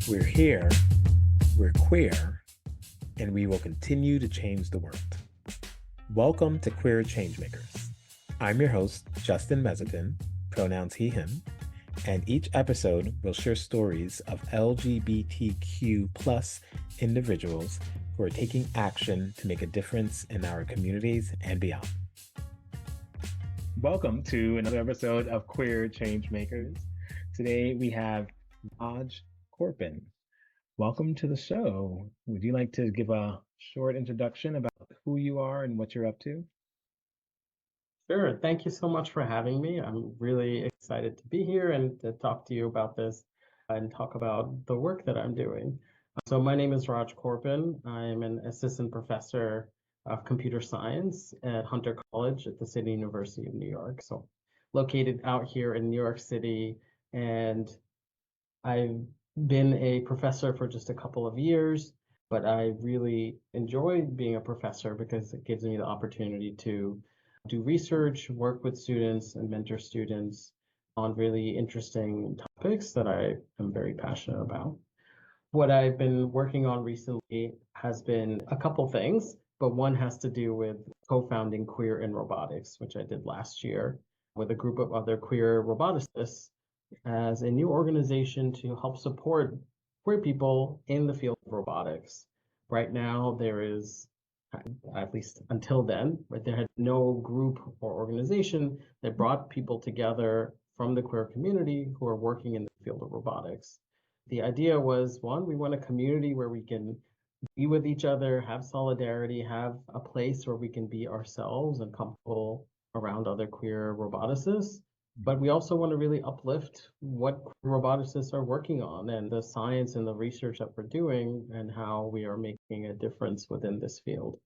We're here, we're queer, and we will continue to change the world. Welcome to Queer Changemakers. I'm your host, Justin Mezzapin, pronouns he, him, and each episode will share stories of LGBTQ plus individuals who are taking action to make a difference in our communities and beyond. Welcome to another episode of Queer Changemakers. Today we have Raj Korpan. Welcome to the show. Would you like to give a short introduction about who you are and what you're up to? Sure. Thank you so much for having me. I'm really excited to be here and to talk to you about this and talk about the work that I'm doing. So my name is Raj Korpan. I'm an assistant professor of computer science at Hunter College at the City University of New York. So located out here in New York City, and I've been a professor for just a couple of years, but I really enjoy being a professor because it gives me the opportunity to do research, work with students, and mentor students on really interesting topics that I am very passionate about. What I've been working on recently has been a couple things, but one has to do with co-founding Queer in Robotics, which I did last year with a group of other queer roboticists as a new organization to help support queer people in the field of robotics. Right now, there is, at least until then, right, there had no group or organization that brought people together from the queer community who are working in the field of robotics. The idea was, one, we want a community where we can be with each other, have solidarity, have a place where we can be ourselves and comfortable around other queer roboticists. But we also want to really uplift what roboticists are working on and the science and the research that we're doing and how we are making a difference within this field.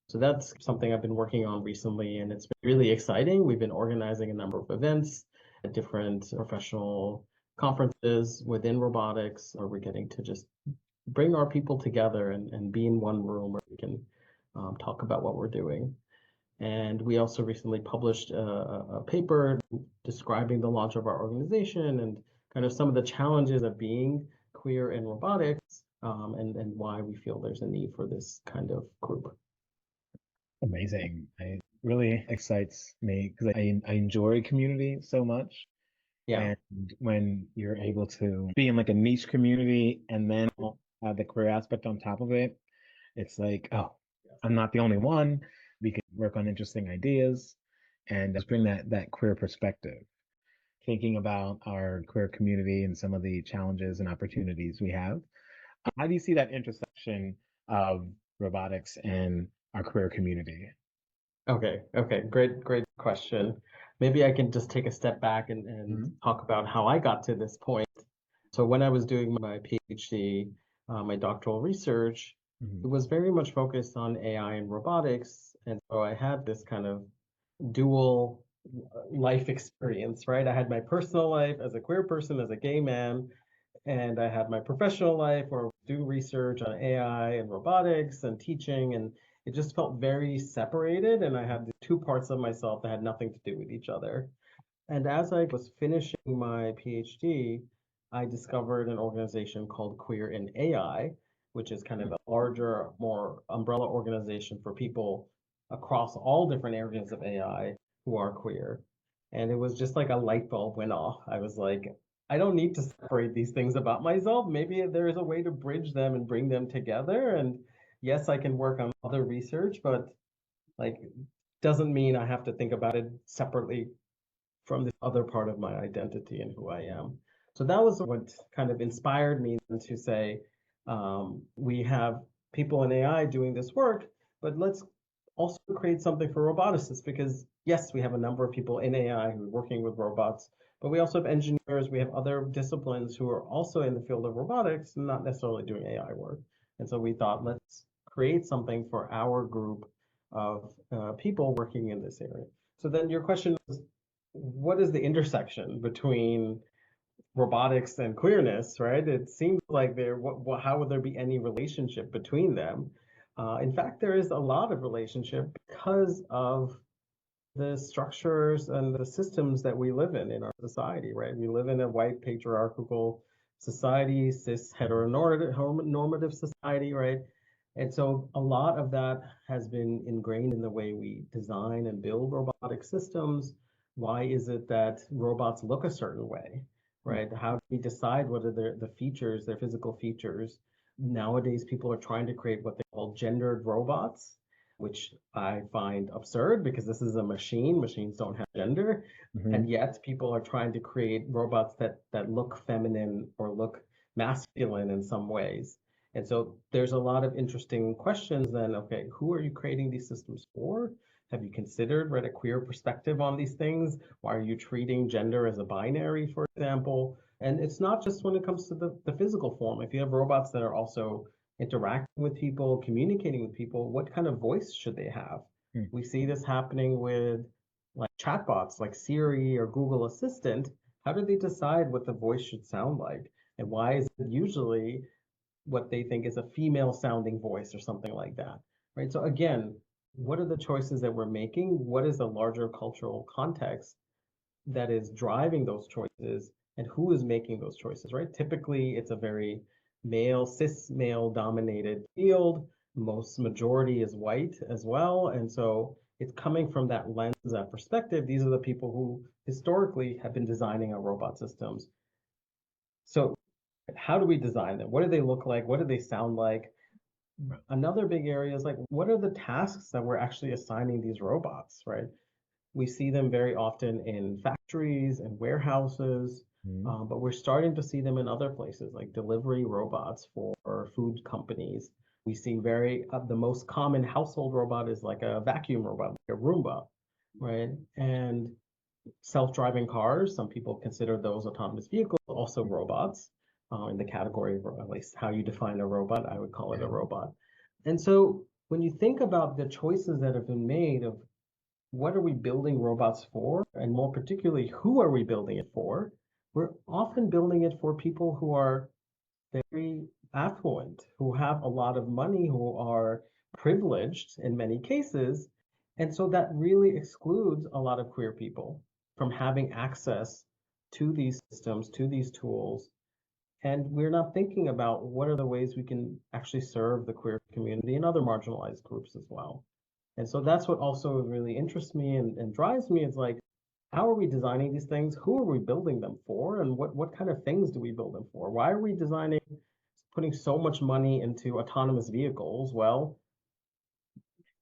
So that's something I've been working on recently, and it's been really exciting. We've been organizing a number of events at different professional conferences within robotics, where we're getting to just bring our people together and be in one room where we can talk about what we're doing. And we also recently published a paper describing the launch of our organization and kind of some of the challenges of being queer in robotics, and why we feel there's a need for this kind of group. Amazing. It really excites me because I enjoy community so much. Yeah. And when you're able to be in like a niche community and then have the queer aspect on top of it, it's like, oh, I'm not the only one. We can work on interesting ideas and just bring that queer perspective. Thinking about our queer community and some of the challenges and opportunities we have. How do you see that intersection of robotics and our queer community? Okay. Great question. Maybe I can just take a step back and Mhm. talk about how I got to this point. So when I was doing my PhD, my doctoral research, it Mhm. was very much focused on AI and robotics. And so I had this kind of dual life experience, right? I had my personal life as a queer person, as a gay man, and I had my professional life where I do research on AI and robotics and teaching, and it just felt very separated. And I had the two parts of myself that had nothing to do with each other. And as I was finishing my PhD, I discovered an organization called Queer in AI, which is kind of a larger, more umbrella organization for people across all different areas of AI who are queer. And it was just like a light bulb went off. I was like, I don't need to separate these things about myself. Maybe there is a way to bridge them and bring them together. And yes, I can work on other research, but like doesn't mean I have to think about it separately from this other part of my identity and who I am. So that was what kind of inspired me to say, we have people in AI doing this work, but let's also create something for roboticists because yes, we have a number of people in AI who are working with robots, but we also have engineers, we have other disciplines who are also in the field of robotics, not necessarily doing AI work. And so we thought, let's create something for our group of people working in this area. So then your question is, what is the intersection between robotics and queerness, right? It seems like how would there be any relationship between them? In fact, there is a lot of relationship because of the structures and the systems that we live in our society, right? We live in a white patriarchal society, cis heteronormative society, right? And so a lot of that has been ingrained in the way we design and build robotic systems. Why is it that robots look a certain way, right? How do we decide what are the features, their physical features? Nowadays, people are trying to create what they call gendered robots, which I find absurd because this is a machine. Machines don't have gender. And yet people are trying to create robots that look feminine or look masculine in some ways. And so there's a lot of interesting questions then, okay, who are you creating these systems for? Have you considered, right, a queer perspective on these things? Why are you treating gender as a binary, for example? And it's not just when it comes to the physical form. If you have robots that are also interacting with people, communicating with people, what kind of voice should they have? We see this happening with like chatbots like Siri or Google Assistant. How do they decide what the voice should sound like? And why is it usually what they think is a female sounding voice or something like that, right? So again, what are the choices that we're making? What is the larger cultural context that is driving those choices, and who is making those choices, right? Typically, it's a very cis male dominated field. Most majority is white as well. And so it's coming from that lens, that perspective. These are the people who historically have been designing our robot systems. So how do we design them? What do they look like? What do they sound like? Another big area is like, what are the tasks that we're actually assigning these robots, right? We see them very often in factories and warehouses, but we're starting to see them in other places like delivery robots for food companies. We see the most common household robot is like a vacuum robot, like a Roomba, right? And self-driving cars, some people consider those autonomous vehicles also robots, in the category of at least how you define a robot. I would call it a robot. And so when you think about the choices that have been made of what are we building robots for, and more particularly, who are we building it for? We're often building it for people who are very affluent, who have a lot of money, who are privileged in many cases. And so that really excludes a lot of queer people from having access to these systems, to these tools. And we're not thinking about what are the ways we can actually serve the queer community and other marginalized groups as well. And so that's what also really interests me and drives me. It's like, how are we designing these things? Who are we building them for? And what kind of things do we build them for? Why are we designing, putting so much money into autonomous vehicles? Well,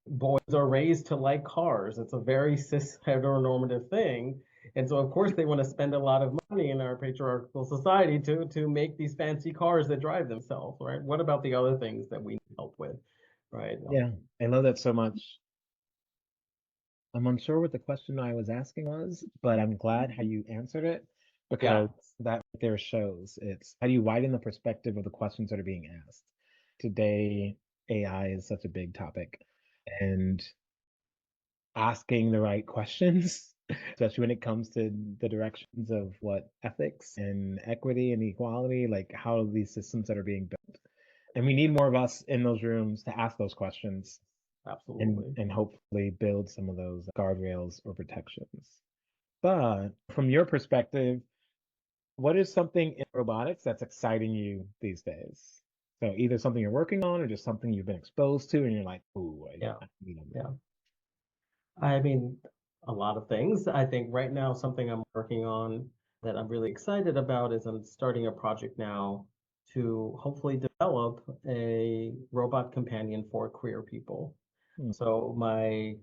boys are raised to like cars. It's a very cis heteronormative thing. And so of course they want to spend a lot of money in our patriarchal society to make these fancy cars that drive themselves, right? What about the other things that we need help with, right? Yeah, I love that so much. I'm unsure what the question I was asking was, but I'm glad how you answered it Yeah, because that right there shows it's how do you widen the perspective of the questions that are being asked. Today, AI is such a big topic, and asking the right questions, especially when it comes to the directions of what ethics and equity and equality, like how these systems that are being built. And we need more of us in those rooms to ask those questions absolutely. and hopefully build some of those guardrails or protections. But from your perspective, what is something in robotics that's exciting you these days? So either something you're working on or just something you've been exposed to and you're like, ooh, Yeah, I need yeah. I mean, a lot of things. I think right now, something I'm working on that I'm really excited about is I'm starting a project now to hopefully develop a robot companion for queer people. Hmm. So my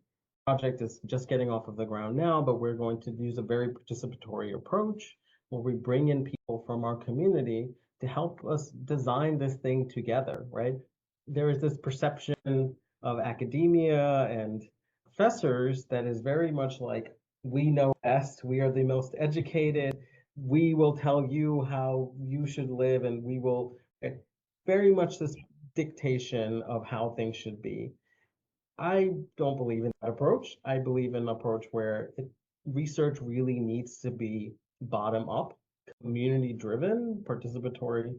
project is just getting off of the ground now, but we're going to use a very participatory approach where we bring in people from our community to help us design this thing together, right? There is this perception of academia and professors that is very much like, we know best, we are the most educated, we will tell you how you should live, and we will very much this dictation of how things should be. I don't believe in that approach. I believe in an approach where research really needs to be bottom up, community driven, participatory,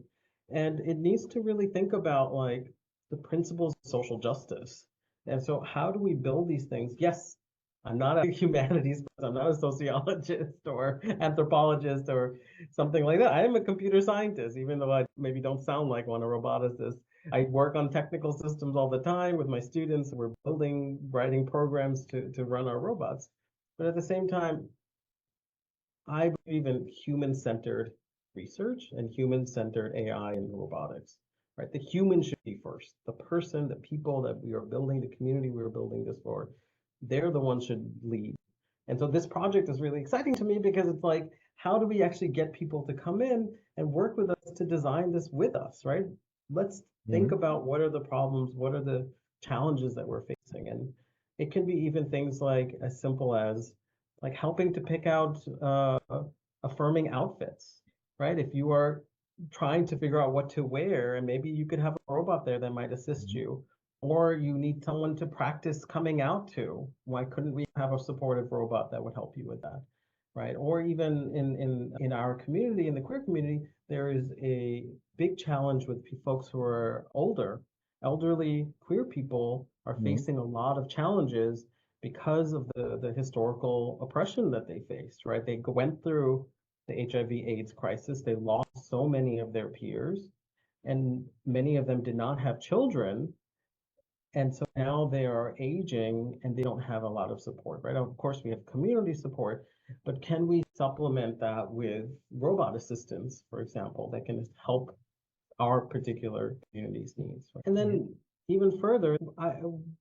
and it needs to really think about like the principles of social justice. And so how do we build these things? Yes, I'm not a humanities person. I'm not a sociologist or anthropologist or something like that. I am a computer scientist, even though I maybe don't sound like one, a roboticist. I work on technical systems all the time with my students. We're writing programs to run our robots. But at the same time, I believe in human-centered research and human-centered AI and robotics, right? The human should be first. The person, the people that we are building, the community we are building this for, they're the ones should lead. And so this project is really exciting to me because it's like, how do we actually get people to come in and work with us to design this with us, right? Let's think Mhm. about what are the problems, what are the challenges that we're facing. And it can be even things like as simple as like helping to pick out affirming outfits, right? If you are trying to figure out what to wear, and maybe you could have a robot there that might assist Mhm. you, or you need someone to practice coming out to. Why couldn't we have a supportive robot that would help you with that, right? Or even in our community, in the queer community, there is a big challenge with folks who are older. Elderly queer people are Mhm. facing a lot of challenges because of the historical oppression that they faced, right? They went through the HIV/AIDS crisis. They lost so many of their peers, and many of them did not have children. And so now they are aging and they don't have a lot of support, right? Of course, we have community support, but can we supplement that with robot assistance, for example, that can help our particular community's needs, right? And Yeah. then even further,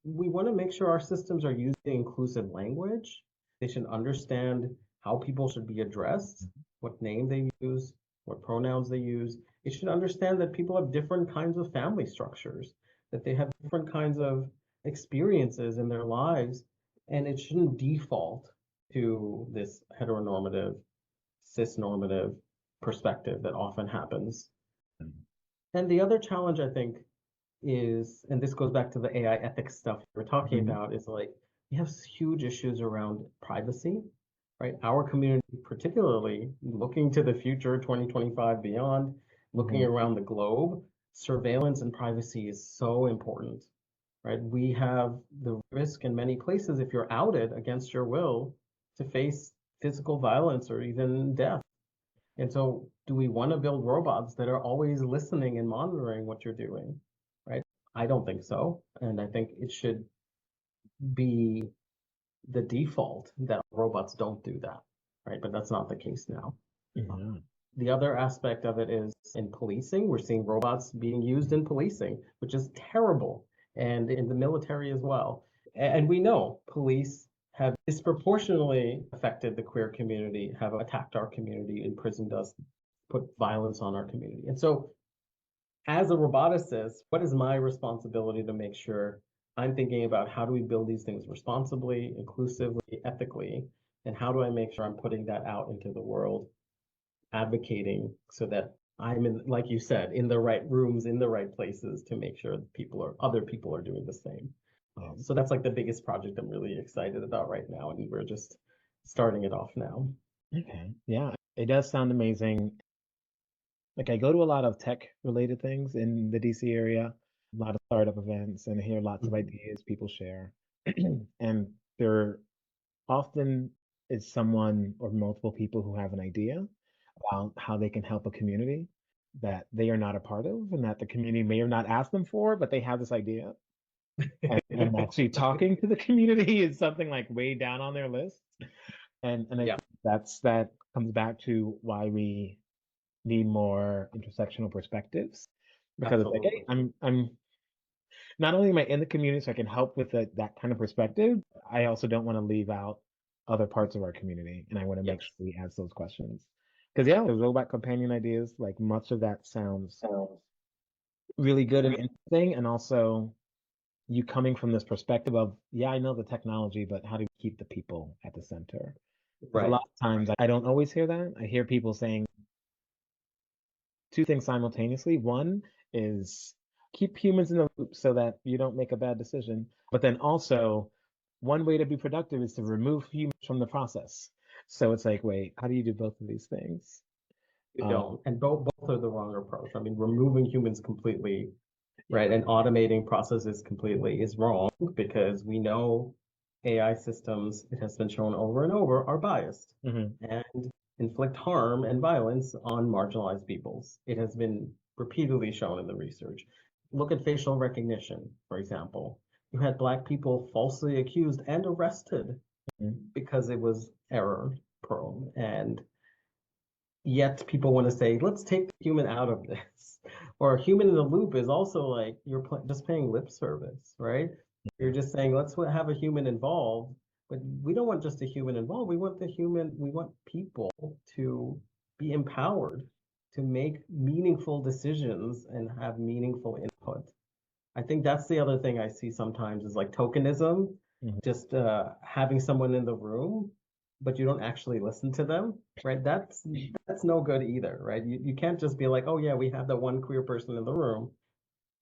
we want to make sure our systems are using inclusive language. They should understand how people should be addressed, what name they use, what pronouns they use. It should understand that people have different kinds of family structures, that they have different kinds of experiences in their lives, and it shouldn't default to this heteronormative, cisnormative perspective that often happens. And the other challenge, I think, is, and this goes back to the AI ethics stuff we're talking Mhm. about, is like we have huge issues around privacy, right? Our community, particularly looking to the future, 2025 beyond, looking Mhm. around the globe, surveillance and privacy is so important, right? We have the risk in many places, if you're outed against your will, to face physical violence or even death. And so, do we want to build robots that are always listening and monitoring what you're doing, right? I don't think so. And I think it should be the default that robots don't do that, right? But that's not the case now. Yeah. The other aspect of it is in policing. We're seeing robots being used in policing, which is terrible, and in the military as well. And we know police have disproportionately affected the queer community, have attacked our community, imprisoned us, put violence on our community. And so, as a roboticist, what is my responsibility to make sure I'm thinking about how do we build these things responsibly, inclusively, ethically, and how do I make sure I'm putting that out into the world, advocating so that I'm in, like you said, in the right rooms, in the right places to make sure that other people are doing the same. Yes. So that's like the biggest project I'm really excited about right now, and we're just starting it off now. Okay. Yeah. It does sound amazing. Like I go to a lot of tech related things in the DC area, a lot of startup events, and I hear lots of Mhm. ideas people share. And there often is someone or multiple people who have an idea about how they can help a community that they are not a part of and that the community may have not asked them for, but they have this idea. And actually talking to the community is something like way down on their list. And I Yeah, think that comes back to why we need more intersectional perspectives because it's like, hey, absolutely. I'm not only am I in the community so I can help with that kind of perspective, I also don't want to leave out other parts of our community, and I want to make sure Yes. we ask those questions. Because yeah, there's robot companion ideas. Like much of that sounds really good and interesting, and also you coming from this perspective of, yeah, I know the technology, but how do we keep the people at the center? Because a Right. lot of times I don't always hear that. I hear people saying two things simultaneously. One is keep humans in the loop so that you don't make a bad decision. But then also, one way to be productive is to remove humans from the process. So it's like, wait, how do you do both of these things? You Um, don't. And both are the wrong approach. I mean, removing humans completely, yeah. right, and automating processes completely is wrong because we know AI systems, it has been shown over and over, are biased Hmm. and inflict harm and violence on marginalized peoples. It has been repeatedly shown in the research. Look at facial recognition, for example. You had Black people falsely accused and arrested because it was error prone. And yet people want to say, let's take the human out of this. Or human in the loop is also like you're just paying lip service, right? You're just saying, let's have a human involved, but we don't want just a human involved. We want people to be empowered to make meaningful decisions and have meaningful input. I think that's the other thing I see sometimes is like tokenism, Hmm. just having someone in the room, but you don't actually listen to them, right? That's no good either, right? You can't just be like, oh yeah, we have the one queer person in the room.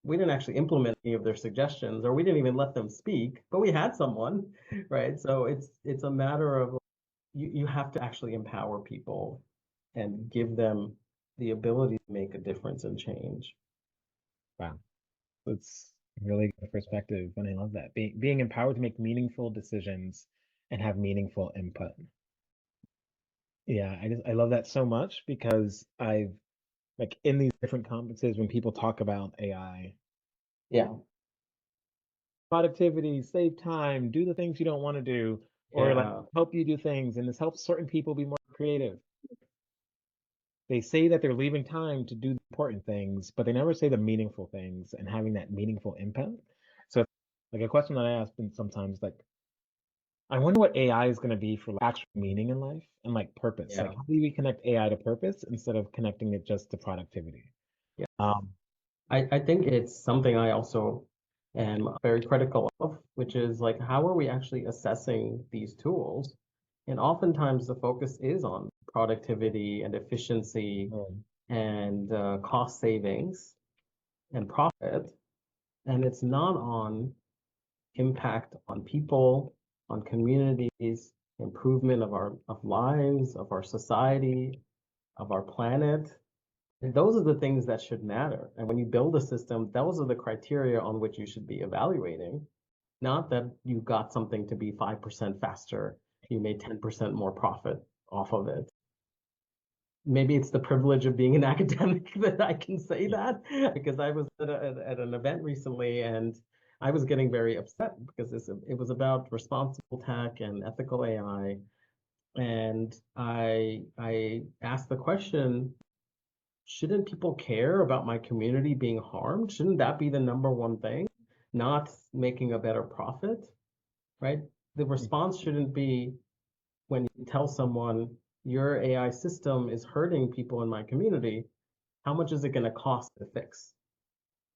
We didn't actually implement any of their suggestions, or we didn't even let them speak, but we had someone, right? So it's a matter of you have to actually empower people and give them the ability to make a difference and change. Wow. That's a really good perspective, and I love that. Being empowered to make meaningful decisions and have meaningful input. Yeah, I love that so much because I've like in these different conferences when people talk about AI, Yeah, productivity, save time, do the things you don't want to do, or like yeah, help you do things, and this helps certain people be more creative. They say that they're leaving time to do the important things, but they never say the meaningful things and having that meaningful impact. So, like a question that I ask them sometimes, like, I wonder what AI is going to be for like, actual meaning in life and like purpose. Like, yeah. how do we connect AI to purpose instead of connecting it just to productivity? Yes. Um, I think it's something I also am very critical of, which is like, how are we actually assessing these tools? And oftentimes the focus is on productivity and efficiency um, and cost savings and profit. And it's not on impact on people, on communities, improvement of our of lives, of our society, of our planet. Those are the things that should matter. And when you build a system, those are the criteria on which you should be evaluating. Not that you got something to be 5% faster, you made 10% more profit off of it. Maybe it's the privilege of being an academic that I can say yeah, that because I was at an event recently and I was getting very upset because it was about responsible tech and ethical AI. And I asked the question, shouldn't people care about my community being harmed? Shouldn't that be the number one thing? Not making a better profit, right? The response shouldn't be when you tell someone your AI system is hurting people in my community, how much is it going to cost to fix?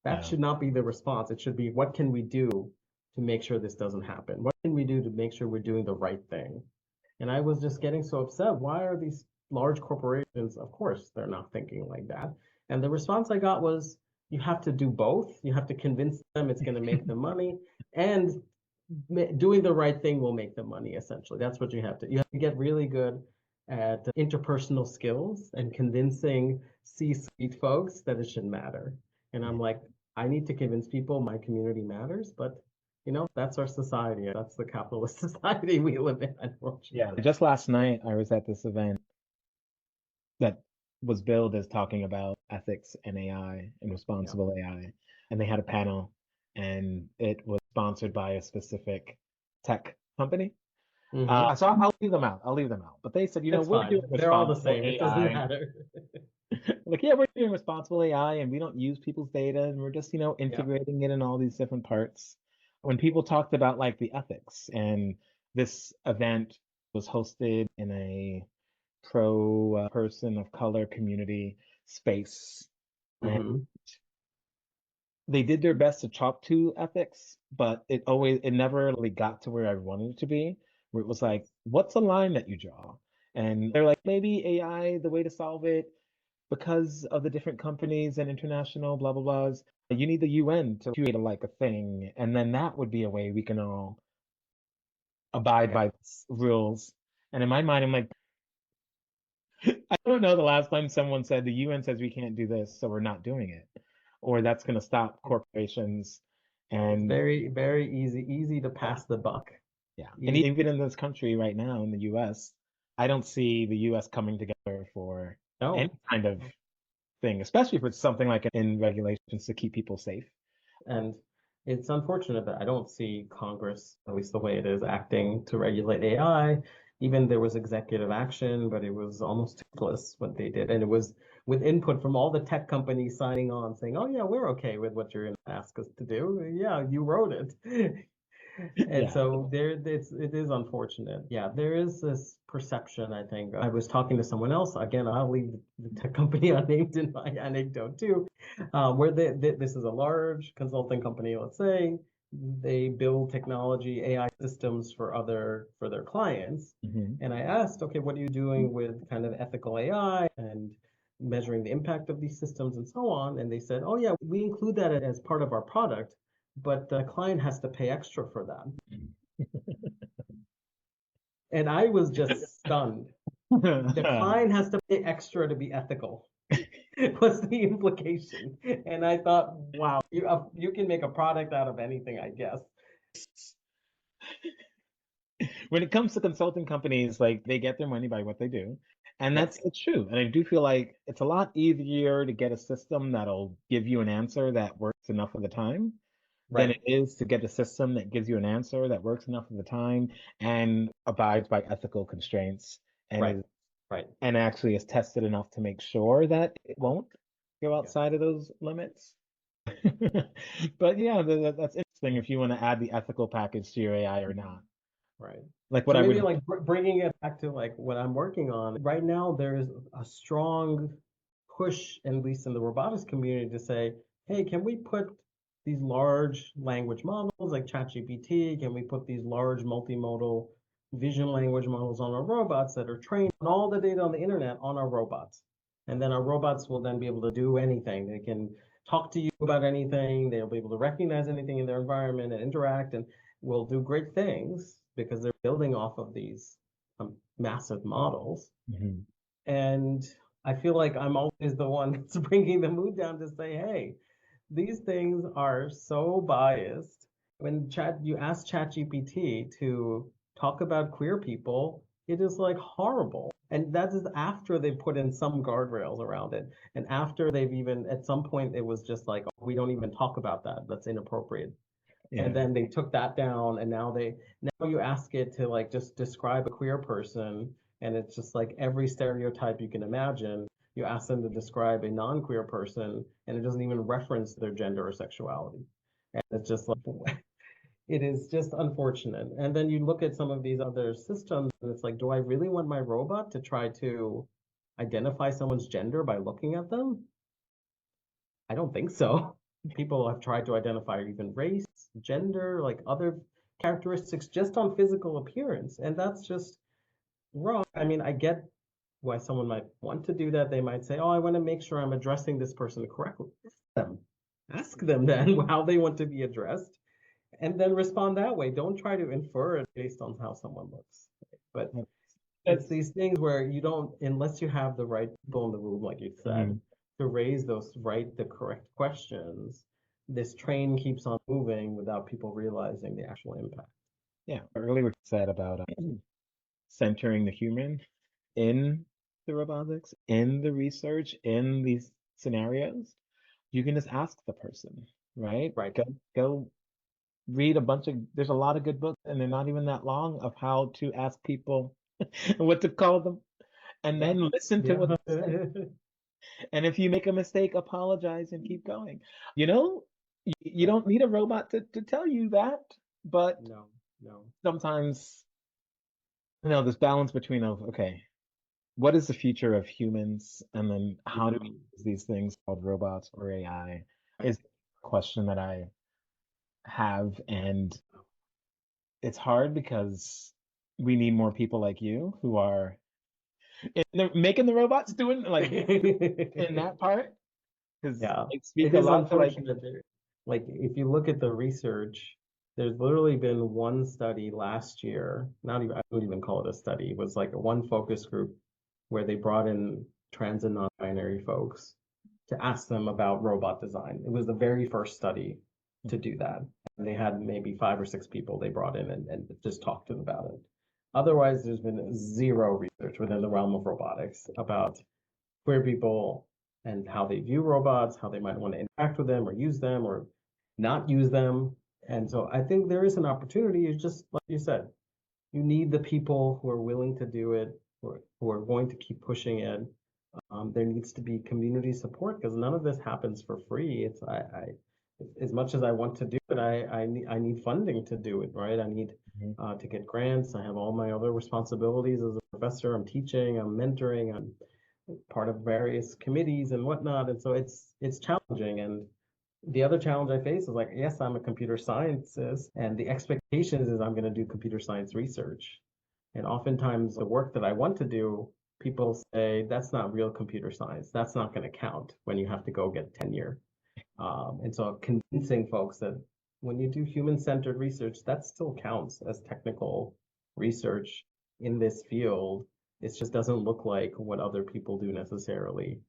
That yeah, should not be the response. It should be, what can we do to make sure this doesn't happen? What can we do to make sure we're doing the right thing? And I was just getting so upset. Why are these large corporations? Of course, they're not thinking like that. And the response I got was, you have to do both. You have to convince them it's going to make them money, and doing the right thing will make them money, essentially. That's what you have to. You have to get really good at interpersonal skills and convincing C-suite folks that it should matter. And yeah. I'm like, I need to convince people my community matters, but that's our society. That's the capitalist society we live in, Yeah. unfortunately. Just last night, I was at this event that was billed as talking about ethics and AI and Yeah. responsible AI. And they had a panel, and it was sponsored by a specific tech company. Hmm. So I'll leave them out. I'll leave them out. But they said, It's we're doing fine. They're all the responsible same. It doesn't AI. matter. Like, yeah, we're doing responsible AI and we don't use people's data and we're just, Yeah. integrating it in all these different parts. When people talked about like the ethics and this event was hosted in a pro person of color community space. And Hmm. they did their best to talk to ethics, but it never really got to where I wanted it to be, where it was like, what's a line that you draw? And they're like, maybe AI, the way to solve it, because of the different companies and international blah blah blahs, you need the UN to create a thing, and then that would be a way we can all abide Yeah. by rules. And in my mind, I'm like, I don't know the last time someone said the UN says we can't do this, so we're not doing it, or that's going to stop corporations. It's And very, very easy to pass the buck. Yeah. And You even in this country right now in the US, I don't see the US coming together for any know, kind of thing, especially if it's something like in regulations to keep people safe. and it's unfortunate that I don't see Congress, at least the way it is, acting to regulate AI. Even there was executive action, but it was almost toothless what they did. And it was with input from all the tech companies signing on saying, oh, yeah, we're okay with what you're going to ask us to do. Yeah, you wrote it. And Yeah. so it is unfortunate. Yeah, there is this perception, I think. I was talking to someone else. Again, I'll leave the tech company unnamed in my anecdote too, where this is a large consulting company, let's say. They build technology, AI systems for their clients. Hmm. And I asked, okay, what are you doing with kind of ethical AI and measuring the impact of these systems and so on? And they said, oh yeah, we include that as part of our product, but the client has to pay extra for that. And I was just stunned. The client has to pay extra to be ethical, was the implication. And I thought, wow, you can make a product out of anything, I guess. When it comes to consulting companies, like they get their money by what they do. And Yep, that's true. And I do feel like it's a lot easier to get a system that'll give you an answer that works enough of the time than right, it is to get a system that gives you an answer that works enough of the time and abides by ethical constraints and right, is right. and actually is tested enough to make sure that it won't go Yes, outside of those limits. But yeah, that's interesting if you want to add the ethical package to your AI or not. right. Like what So I maybe would, like bringing it back to like what I'm working on right now, there's a strong push, at least in the robotics community, to say, hey, can we put these large language models like ChatGPT? Can we put these large multimodal vision language models on our robots that are trained on all the data on the internet on our robots? And then our robots will then be able to do anything. They can talk to you about anything. They'll be able to recognize anything in their environment and interact and will do great things because they're building off of these massive models. Mhm. And I feel like I'm always the one that's bringing the mood down to say, hey, these things are so biased. When you ask ChatGPT to talk about queer people, it is like horrible. And that is after they've put in some guardrails around it. And after they've even, at some point, it was just like, oh, we don't even talk about that. That's inappropriate. And Yeah. then they took that down, and now you ask it to like just describe a queer person, and it's just like every stereotype you can imagine. You ask them to describe a non-queer person, and it doesn't even reference their gender or sexuality. And it's just like it is just unfortunate. And then you look at some of these other systems, and it's like, do I really want my robot to try to identify someone's gender by looking at them? I don't think so. People have tried to identify even race, gender, like other characteristics just on physical appearance, and that's just wrong. I mean, I get why someone might want to do that. They might say, "Oh, I want to make sure I'm addressing this person correctly." Ask them then how they want to be addressed, and then respond that way. Don't try to infer it based on how someone looks. But it's That's these things where you don't, unless you have the right people in the room, like you said, mhm. to raise the correct questions, this train keeps on moving without people realizing the actual impact. Yeah. Earlier what you said about centering the human in the robotics, in the research, in these scenarios. You can just ask the person, right? Right. Go read a bunch of, there's a lot of good books and they're not even that long of how to ask people what to call them and Yeah. then listen to what Yeah. they say. And if you make a mistake, apologize and keep going. You know, you Yeah. don't need a robot to tell you that, but No, no. sometimes, this balance between okay, what is the future of humans and then how do we Mhm. use these things called robots or AI Right. is a question that I have. And it's hard because we need more people like you who are making the robots doing like in that part because Yeah, I it speak a is lot to like unfortunate there. Like, if you look at the research, there's literally been one study last year, not even, I wouldn't even call it a study. It was like a one focus group where they brought in trans and non-binary folks to ask them about robot design. It was the very first study to do that. And they had maybe 5 or 6 people they brought in and just talked to them about it. Otherwise, there's been zero research within the realm of robotics about queer people and how they view robots, how they might want to interact with them or not use them. And so I think there is an opportunity. It's just like you said, you need the people who are willing to do it, who are going to keep pushing it. There needs to be community support because none of this happens for free. As much as I want to do it, I need funding to do it, right? I need to get grants. I have all my other responsibilities as a professor. I'm teaching, I'm mentoring, I'm part of various committees and whatnot. And so it's challenging. And the other challenge I face is like, yes, I'm a computer scientist, and the expectations is I'm going to do computer science research. And oftentimes the work that I want to do, people say that's not real computer science. That's not going to count when you have to go get tenure. And so convincing folks that when you do human-centered research, that still counts as technical research in this field. It just doesn't look like what other people do necessarily.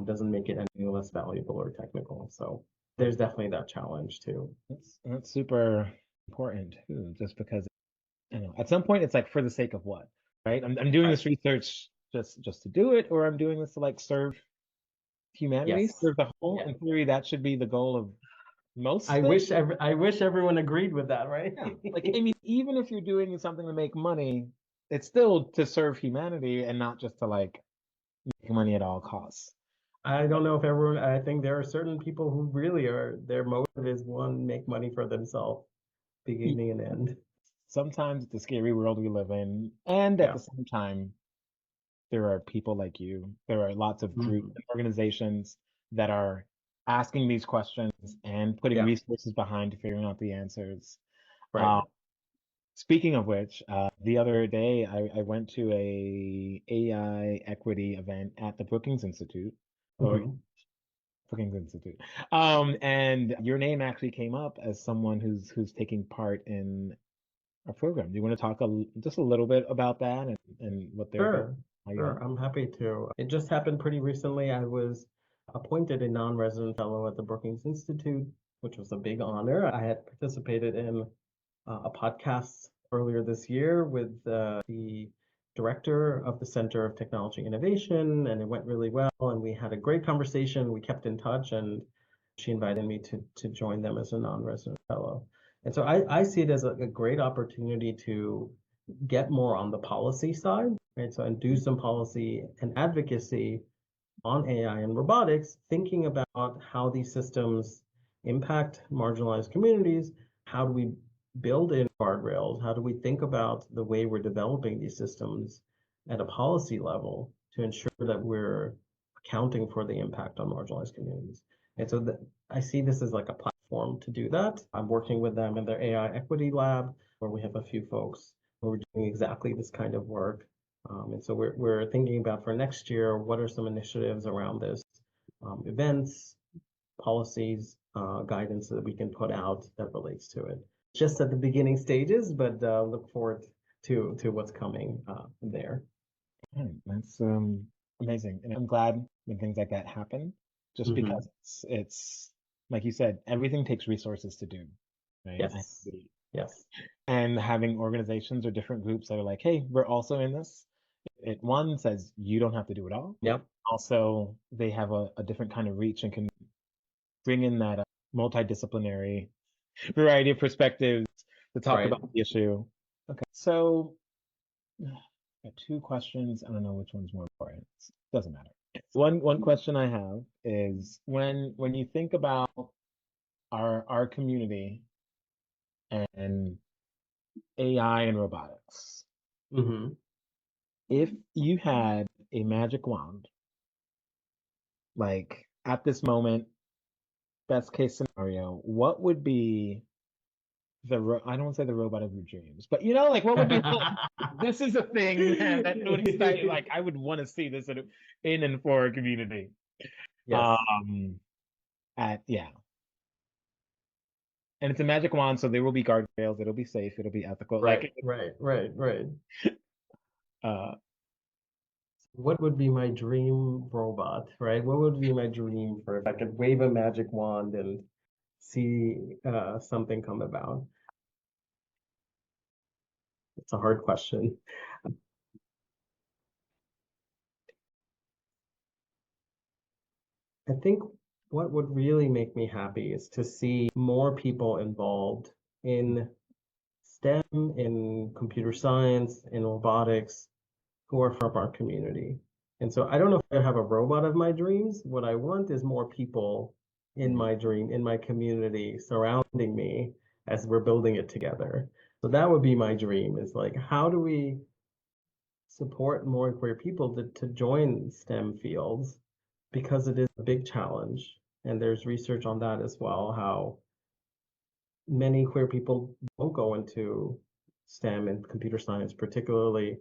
Doesn't make it any less valuable or technical. So there's definitely that challenge too. That's super important too, just because at some point it's like for the sake of what, right? I'm doing this research just to do it, or I'm doing this to like serve humanity, Yes. serve the whole. Yeah. In theory, that should be the goal of most I things. wish everyone agreed with that, right? Yeah. Like, I mean, even if you're doing something to make money, it's still to serve humanity and not just to like make money at all costs. I don't know if everyone, I think there are certain people who really are, their motive is one, make money for themselves, beginning and end. Sometimes it's a scary world we live in, and at Yeah. the same time, there are people like you. There are lots of groups Mhm. and organizations that are asking these questions and putting Yeah. resources behind figuring out the answers. Right. Speaking of which, the other day I went to a AI equity event at the Brookings Institute, or Mhm. Brookings Institute. And your name actually came up as someone who's taking part in a program. Do you want to talk just a little bit about that and what they're doing? Sure. How you Sure. help? I'm happy to. It just happened pretty recently. I was appointed a non-resident fellow at the Brookings Institute, which was a big honor. I had participated in a podcast earlier this year with the director of the Center of Technology Innovation, and it went really well. And we had a great conversation. We kept in touch, and she invited me to join them as a non-resident fellow. And so I see it as a great opportunity to get more on the policy side, right? So and do some policy and advocacy on AI and robotics, thinking about how these systems impact marginalized communities. How do we build in guardrails? How do we think about the way we're developing these systems at a policy level to ensure that we're accounting for the impact on marginalized communities? And so I see this as like a platform to do that. I'm working with them in their AI equity lab, where we have a few folks who are doing exactly this kind of work. And so we're thinking about for next year, what are some initiatives around this, events, policies, guidance that we can put out that relates to it. Just at the beginning stages, but look forward to what's coming there. That's amazing, and I'm glad when things like that happen, just Mhm. because it's like you said, everything takes resources to do, right? Yes. Yes. And having organizations or different groups that are like, hey, we're also in this. It one says you don't have to do it all. Yep. Also, they have a different kind of reach and can bring in that multidisciplinary variety of perspectives to talk Right. about the issue. Okay, so got two questions. I don't know which one's more important. Doesn't matter. One question I have is when you think about our community and AI and robotics, Hmm. if you had a magic wand, like at this moment, best case scenario, what would be I don't want to say the robot of your dreams, but like what would be this is a thing that would excite like I would want to see this in and for a community. Yes. Um yeah. And it's a magic wand, so there will be guardrails, it'll be safe, it'll be ethical. Right. Like Right. Right. Right. uh What would be my dream robot, right? What would be my dream for if I could wave a magic wand and see something come about? It's a hard question. I think what would really make me happy is to see more people involved in STEM, in computer science, in robotics, who are from our community. And so I don't know if I have a robot of my dreams. What I want is more people in Mhm. my dream, in my community, surrounding me as we're building it together. So that would be my dream, is like, how do we support more queer people to join STEM fields? Because it is a big challenge. And there's research on that as well, how many queer people don't go into STEM and computer science, particularly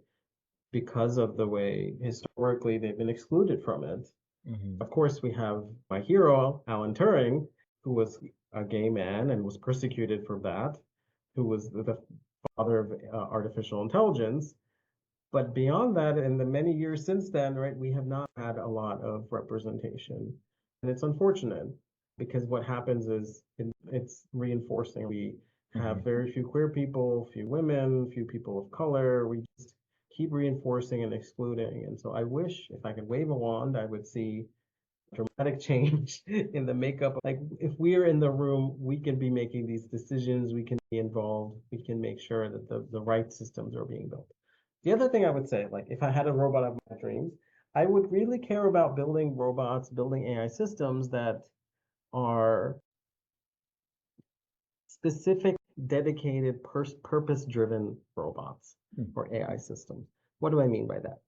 because of the way historically they've been excluded from it. Mhm. Of course, we have my hero, Alan Turing, who was a gay man and was persecuted for that, who was the father of artificial intelligence. But beyond that, in the many years since then, right, we have not had a lot of representation. And it's unfortunate because what happens is it's reinforcing. We have Mhm. very few queer people, few women, few people of color. We just keep reinforcing and excluding. And so I wish if I could wave a wand, I would see dramatic change in the makeup. Like if we're in the room, we can be making these decisions, we can be involved, we can make sure that the right systems are being built. The other thing I would say, like if I had a robot of my dreams, I would really care about building robots, building AI systems that are specific, dedicated, purpose-driven robots Mhm. or AI systems. What do I mean by that?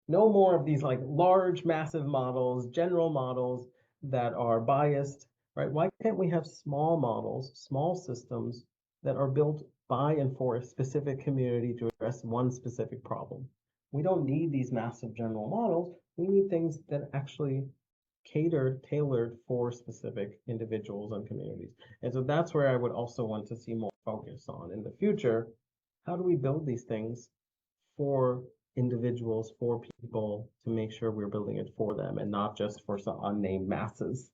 No more of these like large, massive models, general models that are biased, right? Why can't we have small models, small systems that are built by and for a specific community to address one specific problem? We don't need these massive general models. We need things that actually catered, tailored for specific individuals and communities. And so that's where I would also want to see more focus on in the future. How do we build these things for individuals, for people, to make sure we're building it for them and not just for some unnamed masses?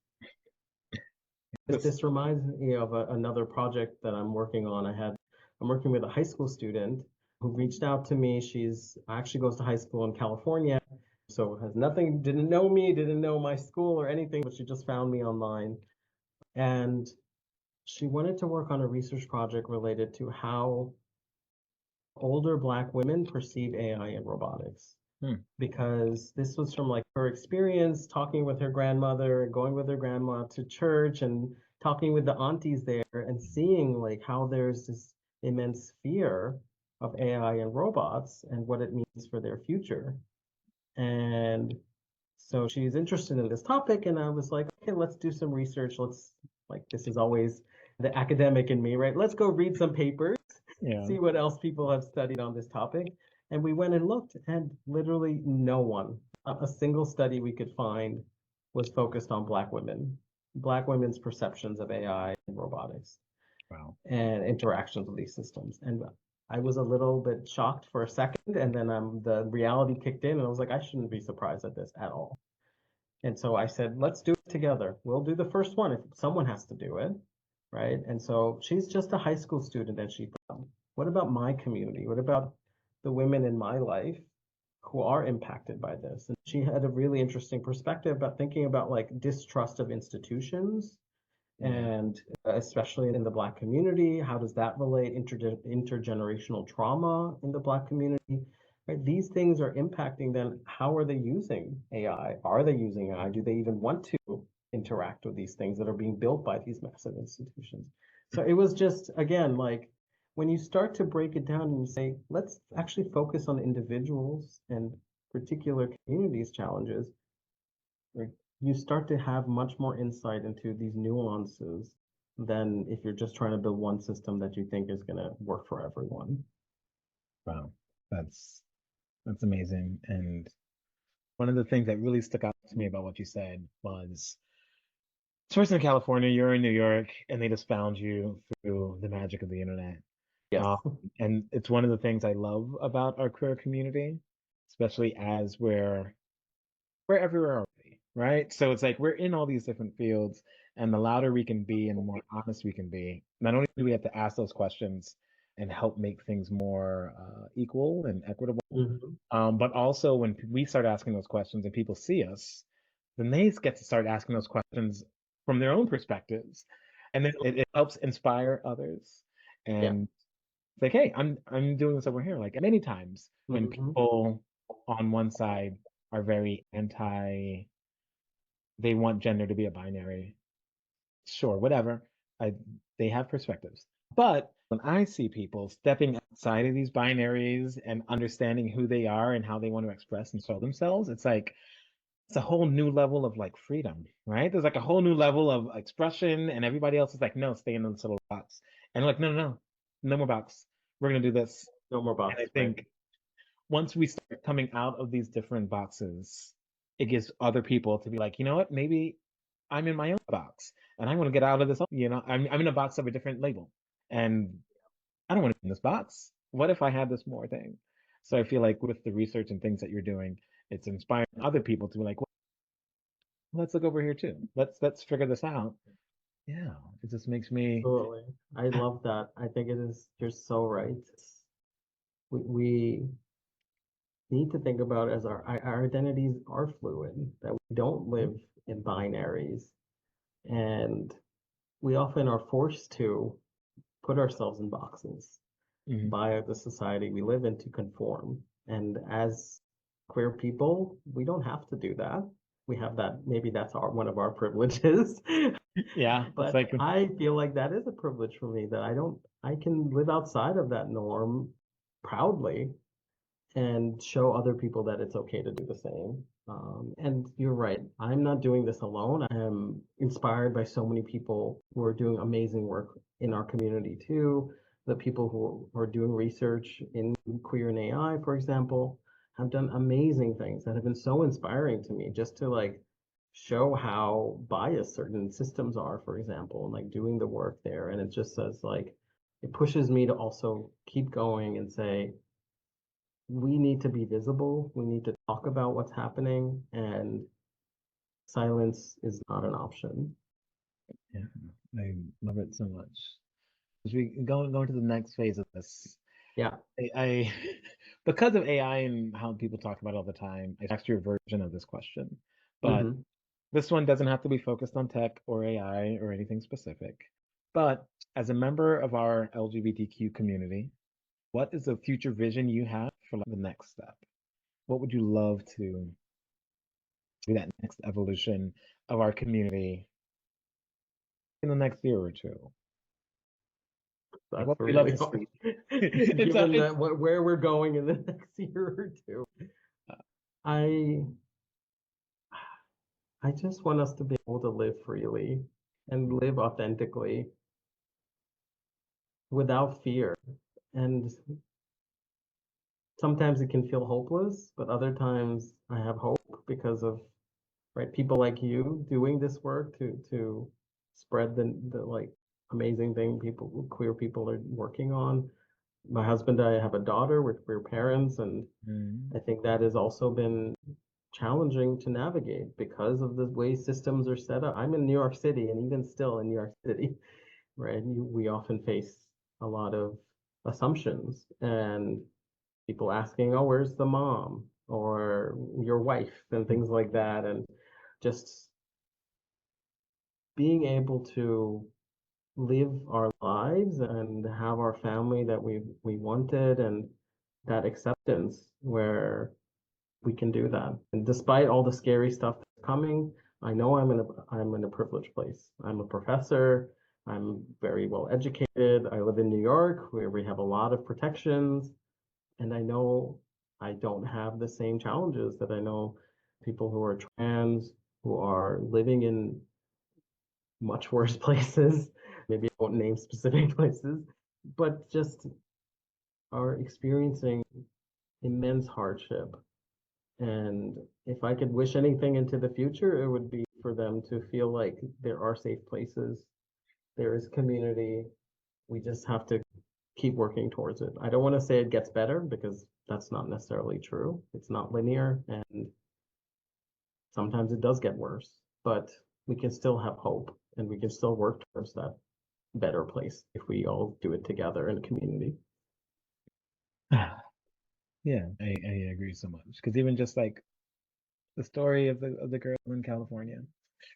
This- This reminds me of another project that I'm working on. I'm working with a high school student who reached out to me. She's actually goes to high school in California, so has nothing, didn't know me, didn't know my school or anything, but she just found me online. And she wanted to work on a research project related to how older Black women perceive AI and robotics. Hmm. Because this was from like her experience talking with her grandmother, going with her grandma to church and talking with the aunties there and seeing like how there's this immense fear of AI and robots and what it means for their future. And so she's interested in this topic, and I was like, okay, let's do some research. Let's, like, this is always the academic in me, right? Let's go read some papers, Yeah. see what else people have studied on this topic. And we went and looked, and literally no one, a single study we could find was focused on Black women's perceptions of AI and robotics Wow. and interactions with these systems. And I was a little bit shocked for a second, and then the reality kicked in, and I was like, I shouldn't be surprised at this at all. And so I said, let's do it together. We'll do the first one if someone has to do it, right? And so she's just a high school student, and she thought, what about my community? What about the women in my life who are impacted by this? And she had a really interesting perspective about thinking about like distrust of institutions Yeah. and especially in the Black community, how does that relate intergenerational trauma in the Black community? Right? These things are impacting them. How are they using AI? Are they using AI? Do they even want to interact with these things that are being built by these massive institutions? So it was just, again, like when you start to break it down and you say, let's actually focus on individuals and particular communities' challenges, like, you start to have much more insight into these nuances than if you're just trying to build one system that you think is going to work for everyone. Wow. That's that's amazing. And one of the things that really stuck out to me about what you said was first in California, you're in New York, and they just found you through the magic of the internet. Yes. Um, and it's one of the things I love about our queer community, especially as we're everywhere already, right? So it's like we're in all these different fields, And the louder we can be and the more honest we can be, not only do we have to ask those questions and help make things more equal and equitable, Hmm. but also when we start asking those questions and people see us, then they get to start asking those questions from their own perspectives. And then it helps inspire others. Yeah. And it's like, hey, I'm doing this over here. Like many times when Hmm. people on one side are very anti, they want gender to be a binary. Sure, whatever. I They have perspectives. But when I see people stepping outside of these binaries and understanding who they are and how they want to express and show themselves, it's like it's a whole new level of like freedom, right? There's like a whole new level of expression, and everybody else is like, no, stay in this little box. And like, no, no, no, no more box. We're gonna do this. No more And I box, right? think once we start coming out of these different boxes, it gives other people to be like, you know what, maybe I'm in my own box and I want to get out of this. I'm in a box of a different label and I don't want to be in this box. What if I had this more thing? So I feel like with the research and things that you're doing, it's inspiring other people to be like, well, let's look over here too. Let's figure this out. Yeah, it just makes me. Absolutely. I love that. I think it is, you're so right. We need to think about as our identities are fluid, that we don't live in binaries. And we often are forced to put ourselves in boxes Mhm. by the society we live in to conform. And as queer people, we don't have to do that. We have that, maybe that's one of our privileges. Yeah, it's But like I feel like that is a privilege for me, that I can live outside of that norm proudly and show other people that it's okay to do the same. And you're right, I'm not doing this alone. I am inspired by so many people who are doing amazing work in our community too. The people who are doing research in Queer in AI, for example, have done amazing things that have been so inspiring to me, just to like show how biased certain systems are, for example, and like doing the work there. And it just says like, it pushes me to also keep going and say, we need to be visible. We need to talk about what's happening, and silence is not an option. yeah, I love it so much. As we go into the next phase of this, Yeah. I because of AI and how people talk about it all the time, I asked you a version of this question. But Hmm. this one doesn't have to be focused on tech or AI or anything specific. But as a member of our LGBTQ community, what is the future vision you have for like, the next step? What would you love to do that next evolution of our community in the next year or two? Like, That's what would you love really to hard. see? It's a, Given it's that where we're going in the next year or two. I I just want us to be able to live freely and live authentically without fear. And sometimes it can feel hopeless, but other times I have hope because of, right, people like you doing this work to spread the like amazing thing people, queer people are working on. My husband and I have a daughter, we're queer parents, and Mhm. I think that has also been challenging to navigate because of the way systems are set up. I'm in New York City, and even still in New York City, right, we often face a lot of assumptions and people asking, oh, where's the mom or your wife, and things like that. And just being able to live our lives and have our family that we wanted, and that acceptance where we can do that. And despite all the scary stuff that's coming, I know I'm in a privileged place. I'm a professor. I'm very well educated. I live in New York where we have a lot of protections, and I know I don't have the same challenges that I know people who are trans, who are living in much worse places. Maybe I won't name specific places, but just are experiencing immense hardship. And if I could wish anything into the future, it would be for them to feel like there are safe places, there is community. We just have to keep working towards it. I don't want to say it gets better because that's not necessarily true. It's not linear, and sometimes it does get worse, but we can still have hope and we can still work towards that better place if we all do it together in a community. Yeah, I agree so much. Because even just like the story of the girl in California,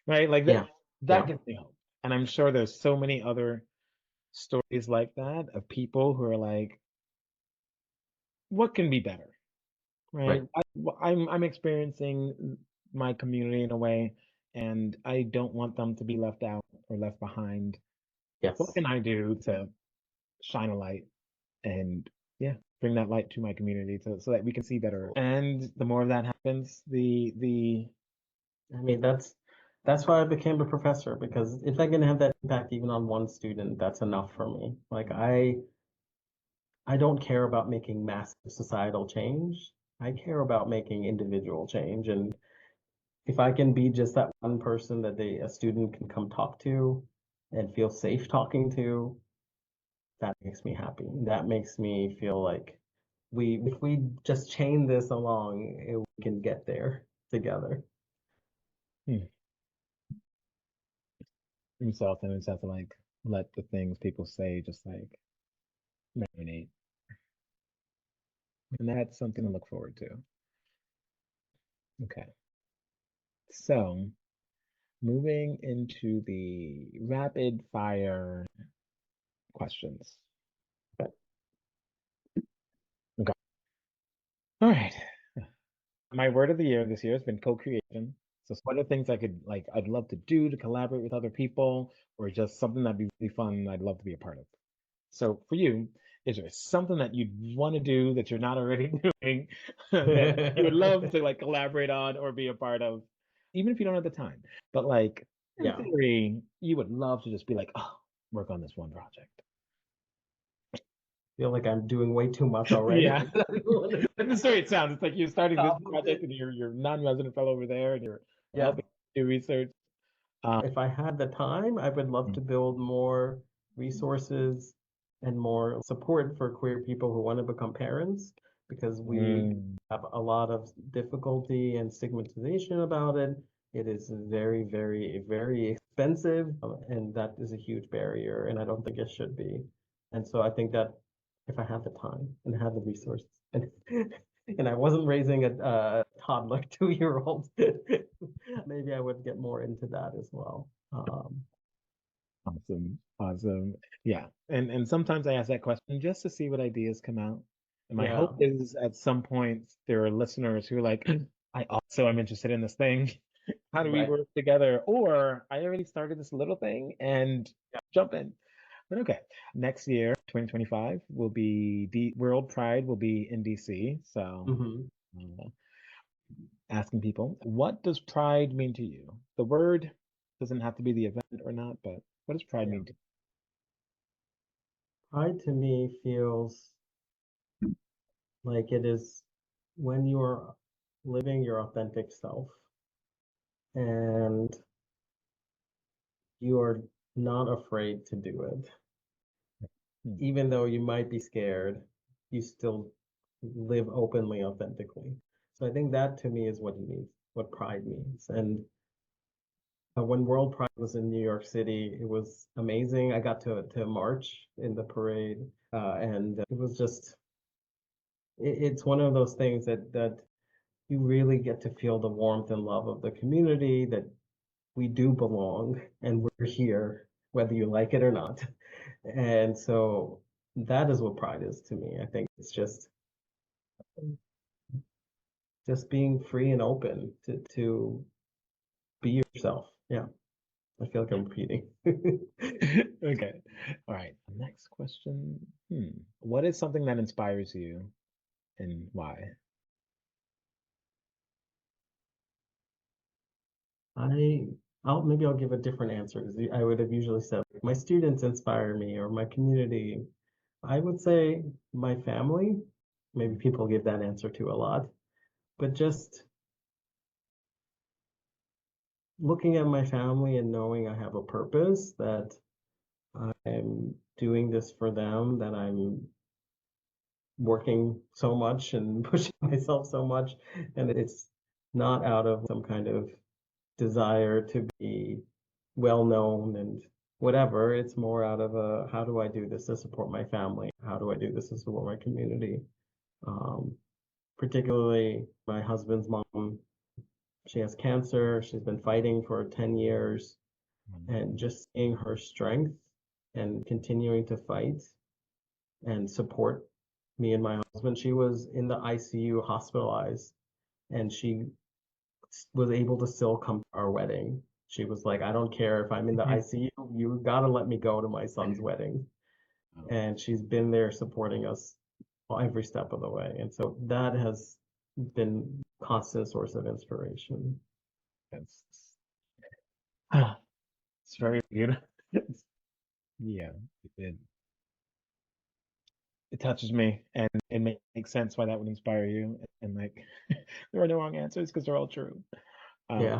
right? Like Yeah, that yeah, gives me hope. And I'm sure there's so many other stories like that of people who are like, what can be better, right? right. I'm experiencing my community in a way, and I don't want them to be left out or left behind. What Yes. can I do to shine a light and yeah, bring that light to my community so that we can see better. And the more of that happens, the I mean, that's why I became a professor, because if I can have that impact even on one student, that's enough for me. Like I don't care about making massive societal change. I care about making individual change. And if I can be just that one person that a student can come talk to and feel safe talking to, that makes me happy. That makes me feel like if we just chain this along, we can get there together. hmm, himself and just have to like let the things people say just like marinate. And that's something to look forward to. Okay. So moving into the rapid fire questions. But Okay. All right. My word of the year this year has been co-creation. So what are things I could like I'd love to do to collaborate with other people or just something that'd be really fun and I'd love to be a part of. So for you, is there something that you'd want to do that you're not already doing that you would love to like collaborate on or be a part of, even if you don't have the time? But like in yeah, theory, you would love to just be like, oh, work on this one project. feel like I'm doing way too much already. Yeah. That's the story it sounds. It's like you're starting this Top of project it. and you're non-resident fellow over there and you're Yeah. helping do research. Um, If I had the time, I would love to build more resources and more support for queer people who want to become parents, because we mm, have a lot of difficulty and stigmatization about it. It is very, very, very expensive, and that is a huge barrier, and I don't think it should be. And so I think that if I had the time and had the resources, and and I wasn't raising a toddler 2 year old, maybe I would get more into that as well. awesome. Awesome. Yeah. And sometimes I ask that question just to see what ideas come out. And my hope Yeah, is at some point there are listeners who are like, I also am interested in this thing. How do we right. work together? Or I already started this little thing and jump in. But okay, next year, 2025, will be the World Pride will be in DC. So Hmm. uh, asking people, what does pride mean to you? The word doesn't have to be the event or not, but what does pride Yeah. mean to Pride to me feels like it is when you're living your authentic self and you are not afraid to do it. you? Even though you might be scared, you still live openly, authentically. So I think that to me is what it means, what pride means. And when World Pride was in New York City, it was amazing. I got to march in the parade, and it was just it's one of those things that you really get to feel the warmth and love of the community, that we do belong and we're here, whether you like it or not. And so that is what pride is to me. I think it's just being free and open to be yourself. Yeah, I feel like I'm repeating. Okay. All right. Next question. What is something that inspires you and why? I maybe I'll give a different answer, because I would have usually said my students inspire me or my community. I would say my family. Maybe people give that answer to a lot, but just looking at my family and knowing I have a purpose, that I'm doing this for them, that I'm working so much and pushing myself so much, and it's not out of some kind of desire to be well known and whatever. It's more out of a how do I do this to support my family? How do I do this to support my community? Um, Particularly my husband's mom, she has cancer. She's been fighting for 10 years, and just seeing her strength and continuing to fight and support me and my husband. She was in the ICU hospitalized, and she was able to still come to our wedding. She was like, I don't care if I'm in the ICU, you gotta let me go to my son's wedding. And she's been there supporting us every step of the way. And so that has been constant source of inspiration. That's it's very beautiful. Yeah, it touches me, and it makes sense why that would inspire you. And like, there are no wrong answers because they're all true. Um, Yeah,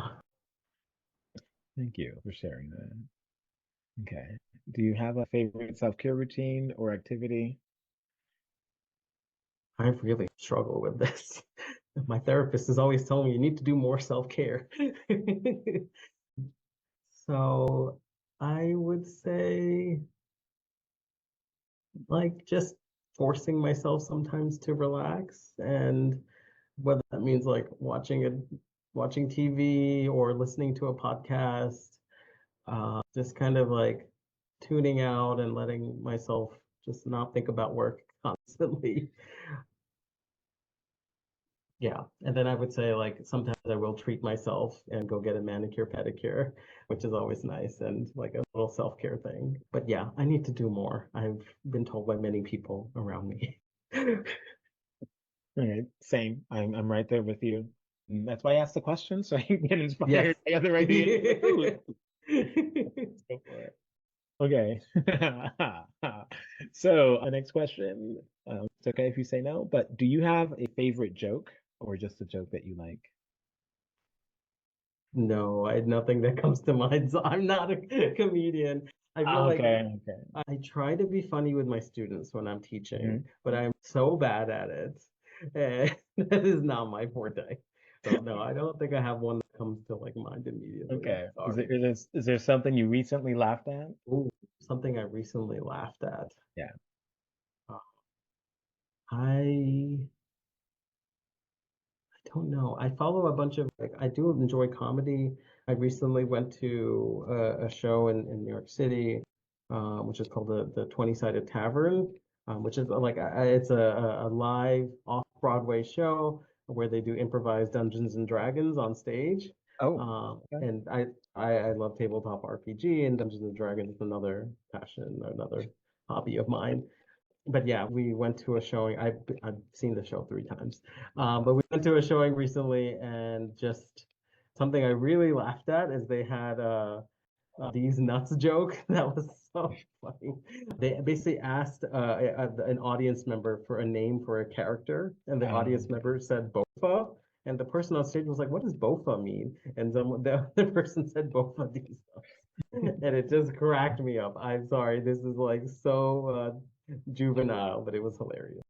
Thank you for sharing that. Okay. Do you have a favorite self-care routine or activity? I really struggle with this. My therapist is always telling me you need to do more self-care. So I would say like just forcing myself sometimes to relax, and whether that means like watching TV or listening to a podcast, just kind of like tuning out and letting myself just not think about work constantly. Yeah. And then I would say like sometimes I will treat myself and go get a manicure pedicure, which is always nice and like a little self-care thing. But yeah, I need to do more. I've been told by many people around me. All right, same. I'm right there with you. And that's why I asked the question, so I can get Yes. inspired by other ideas. Like, ooh, let's go for it. Okay. So, the next question, it's okay if you say no, but do you have a favorite joke or just a joke that you like? No, I had nothing that comes to mind. So I'm not a comedian. I feel like Okay, okay. I try to be funny with my students when I'm teaching, Mhm. but I'm so bad at it. And that is not my forte. So no, I don't think I have one that comes to like mind immediately. Okay. Sorry. Is there something you recently laughed at? Ooh, something I recently laughed at. Yeah. Uh, I don't know. I follow a bunch of like I do enjoy comedy. I recently went to a show in New York City, which is called the 20-Sided Tavern, which is like it's a live off-Broadway show where they do improvised Dungeons and Dragons on stage. Oh, okay. And I love tabletop RPG, and Dungeons and Dragons is another passion, another hobby of mine. But yeah, we went to a showing. I've seen the show 3 times, but we went to a showing recently, and just something I really laughed at is they had these nuts joke that was so funny. They basically asked an audience member for a name for a character, and the audience Okay. member said Bofa, and the person on stage was like, "What does Bofa mean?" And the other person said Bofa these nuts. And it just cracked me up. I'm sorry, this is like so juvenile, but it was hilarious.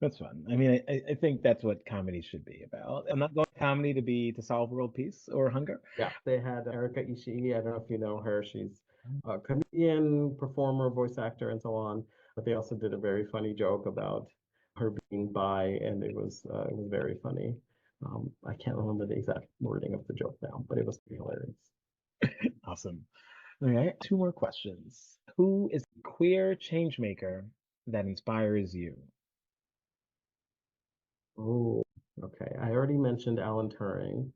That's fun. I mean, I think that's what comedy should be about. I'm not going comedy to be to solve world peace or hunger. Yeah, they had Erika Ishii. I don't know if you know her. She's a comedian, performer, voice actor, and so on. But they also did a very funny joke about her being bi, and it was very funny. I can't remember the exact wording of the joke now, but it was pretty hilarious. Awesome. All right, two more questions. Who is the queer change maker that inspires you? Oh, okay. I already mentioned Alan Turing,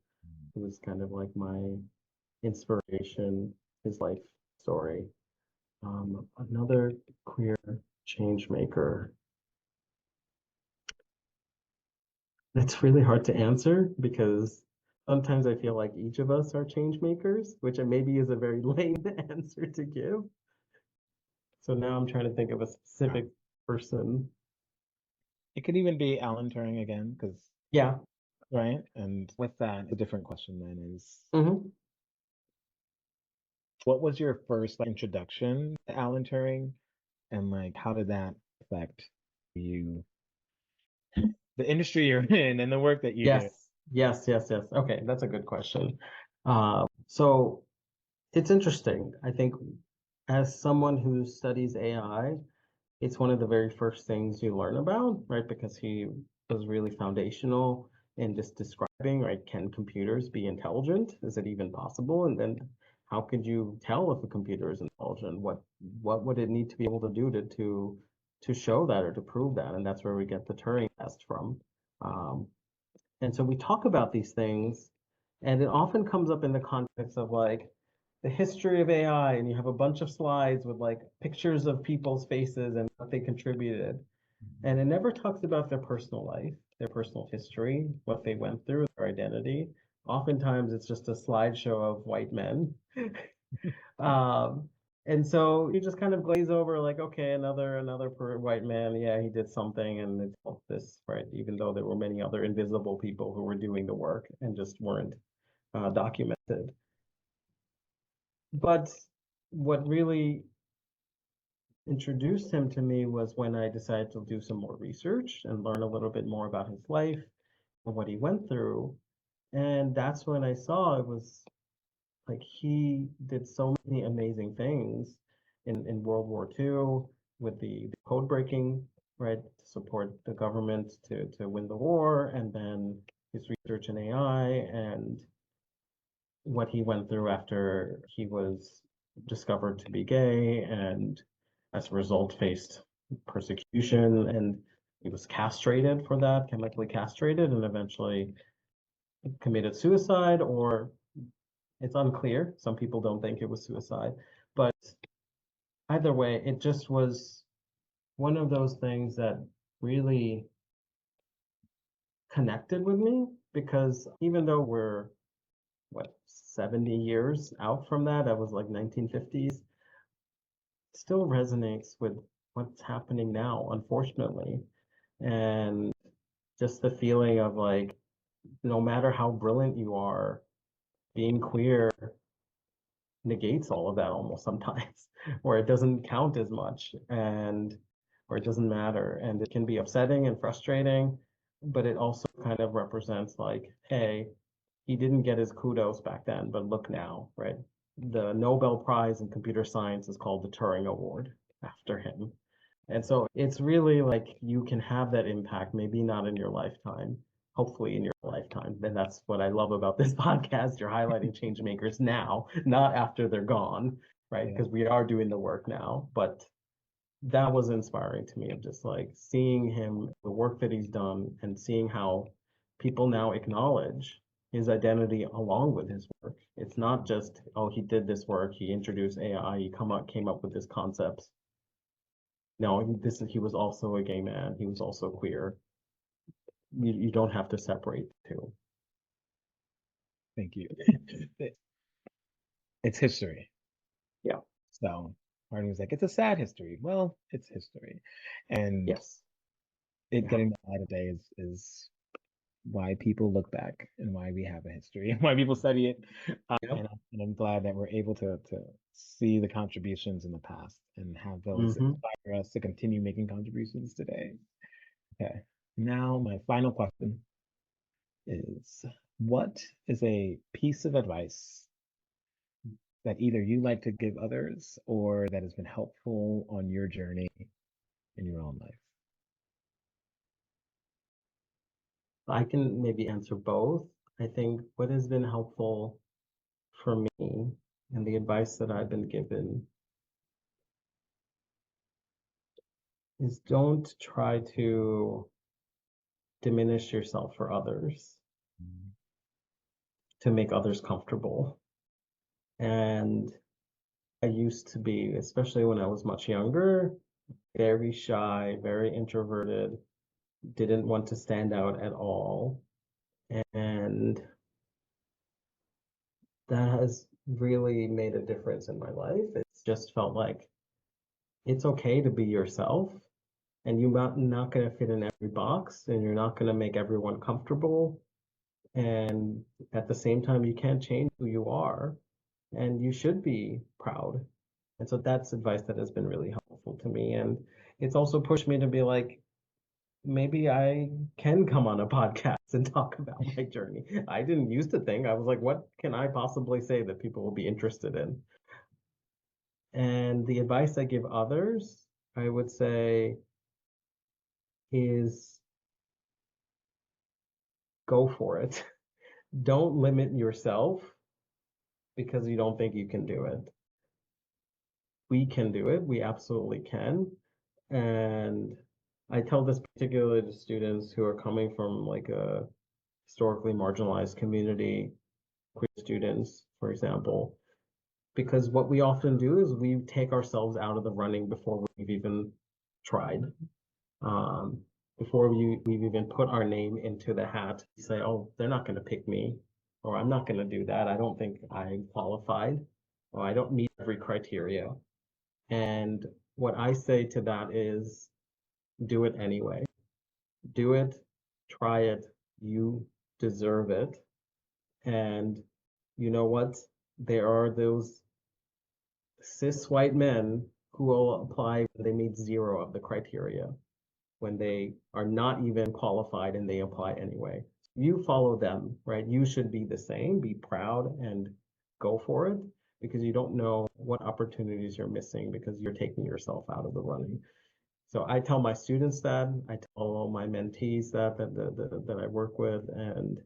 who was kind of like my inspiration, his life story. Another queer change maker. It's really hard to answer because sometimes I feel like each of us are change makers, which maybe is a very lame answer to give. So now I'm trying to think of a specific person. It could even be Alan Turing again, because Yeah. right. And with that, a different question then is, Hmm. what was your first like, introduction to Alan Turing, and like how did that affect you, the industry you're in, and the work that you Yes. do? Yes, yes, yes. Okay, that's a good question. So it's interesting. I think as someone who studies AI, it's one of the very first things you learn about, right? Because he was really foundational in just describing, right? Can computers be intelligent? Is it even possible? And then how could you tell if a computer is intelligent? What would it need to be able to do to show that or to prove that? And that's where we get the Turing test from. Um, and so we talk about these things, and it often comes up in the context of like the history of AI, and you have a bunch of slides with like pictures of people's faces and what they contributed. And it never talks about their personal life, their personal history, what they went through, their identity. Oftentimes it's just a slideshow of white men. Um, and so you just kind of glaze over like, okay, another white man, yeah, he did something and it's all this, right? Even though there were many other invisible people who were doing the work and just weren't documented. But what really introduced him to me was when I decided to do some more research and learn a little bit more about his life and what he went through. And that's when I saw it was like he did so many amazing things in World War II with the code breaking, right, to support the government to win the war, and then his research in AI and what he went through after he was discovered to be gay and as a result faced persecution, and he was castrated for that, chemically castrated, and eventually committed suicide, or it's unclear. Some people don't think it was suicide, but either way, it just was one of those things that really connected with me because even though we're what 70 years out from that, was like 1950s, still resonates with what's happening now, unfortunately. And just the feeling of like, no matter how brilliant you are, being queer negates all of that almost sometimes, or it doesn't count as much and or it doesn't matter. And it can be upsetting and frustrating, but it also kind of represents like, hey, he didn't get his kudos back then, but look now, right? The Nobel Prize in computer science is called the Turing Award after him. And so it's really like you can have that impact, maybe not in your lifetime, hopefully in your lifetime. And that's what I love about this podcast. You're highlighting change makers now, not after they're gone, right? Yeah. Because we are doing the work now. But that was inspiring to me of just like seeing him, the work that he's done, and seeing how people now acknowledge his identity along with his work. It's not just, oh, he did this work, he introduced AI, came up with this concepts. No, he was also a gay man. He was also queer. You don't have to separate the two. Thank you. It's history. Yeah. So part of me was like, it's a sad history. Well, it's history. And Yes. it Yeah. getting the light of day is why people look back and why we have a history and why people study it. Yep. And I'm glad that we're able to see the contributions in the past and have those Mm-hmm. inspire us to continue making contributions today. Okay. Now, my final question is, what is a piece of advice that either you like to give others or that has been helpful on your journey in your own life? I can maybe answer both. I think what has been helpful for me and the advice that I've been given is don't try to diminish yourself for others to make others comfortable. And I used to be, especially when I was much younger, very shy, very introverted, didn't want to stand out at all. And that has really made a difference in my life. It's just felt like it's okay to be yourself and you're not going to fit in every box and you're not going to make everyone comfortable. And at the same time, you can't change who you are and you should be proud. And so that's advice that has been really helpful to me. And it's also pushed me to be like, maybe I can come on a podcast and talk about my journey. I didn't used to think, I was like, what can I possibly say that people will be interested in? And the advice I give others, I would say, is go for it. Don't limit yourself because you don't think you can do it. We can do it. We absolutely can. And I tell this particularly to students who are coming from like a historically marginalized community, queer students, for example, because what we often do is we take ourselves out of the running before we've even tried. Um, before we've even put our name into the hat, you say, oh, they're not going to pick me, or I'm not going to do that. I don't think I'm qualified, or I don't meet every criteria. And what I say to that is do it anyway. Do it, try it. You deserve it. And you know what? There are those cis white men who will apply when they meet zero of the criteria, when they are not even qualified and they apply anyway. You follow them, right? You should be the same, be proud and go for it because you don't know what opportunities you're missing because you're taking yourself out of the running. So I tell my students that, I tell all my mentees that I work with, and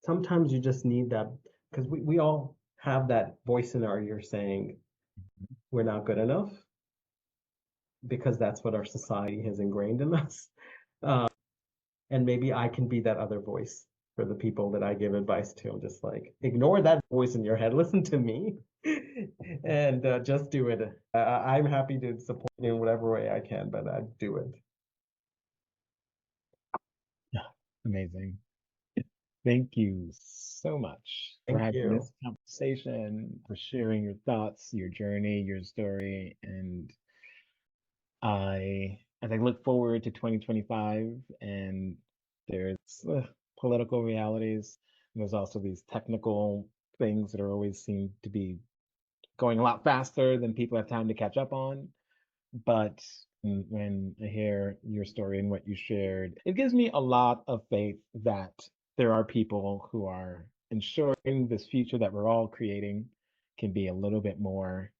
sometimes you just need that because we all have that voice in our ear saying we're not good enough because that's what our society has ingrained in us. And maybe I can be that other voice for the people that I give advice to. I'm just like, ignore that voice in your head, listen to me, and just do it. I'm happy to support you in whatever way I can, but I do it. Yeah, amazing. Thank you so much for Thank having you. this conversation, for sharing your thoughts, your journey, your story. And as I look forward to 2025, and there's political realities, and there's also these technical things that are always seem to be going a lot faster than people have time to catch up on. But when I hear your story and what you shared, it gives me a lot of faith that there are people who are ensuring this future that we're all creating can be a little bit more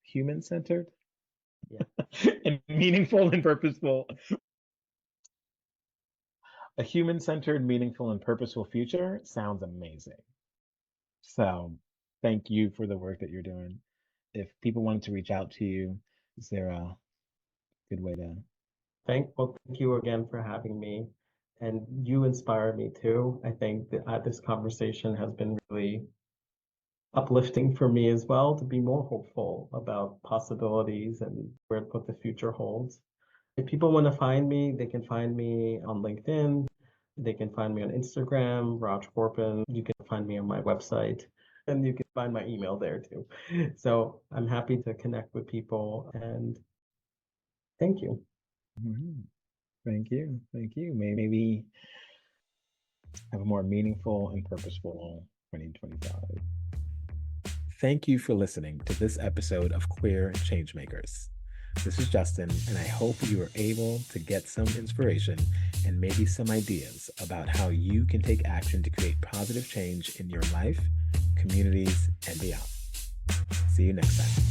human centered. Yeah. And meaningful and purposeful. A human centered, meaningful, and purposeful future sounds amazing. So thank you for the work that you're doing. If people wanted to reach out to you, is there a good way to? Thank you again for having me. And you inspire me too. I think that this conversation has been really uplifting for me as well to be more hopeful about possibilities and what the future holds. If people want to find me, they can find me on LinkedIn. They can find me on Instagram, Raj Korpan. You can find me on my website, and you can find my email there too. So I'm happy to connect with people, and thank you. Mhm. Thank you. Thank you. Maybe have a more meaningful and purposeful 2025. Thank you for listening to this episode of Queer Changemakers. This is Justin, and I hope you are able to get some inspiration and maybe some ideas about how you can take action to create positive change in your life, communities, and beyond. See you next time.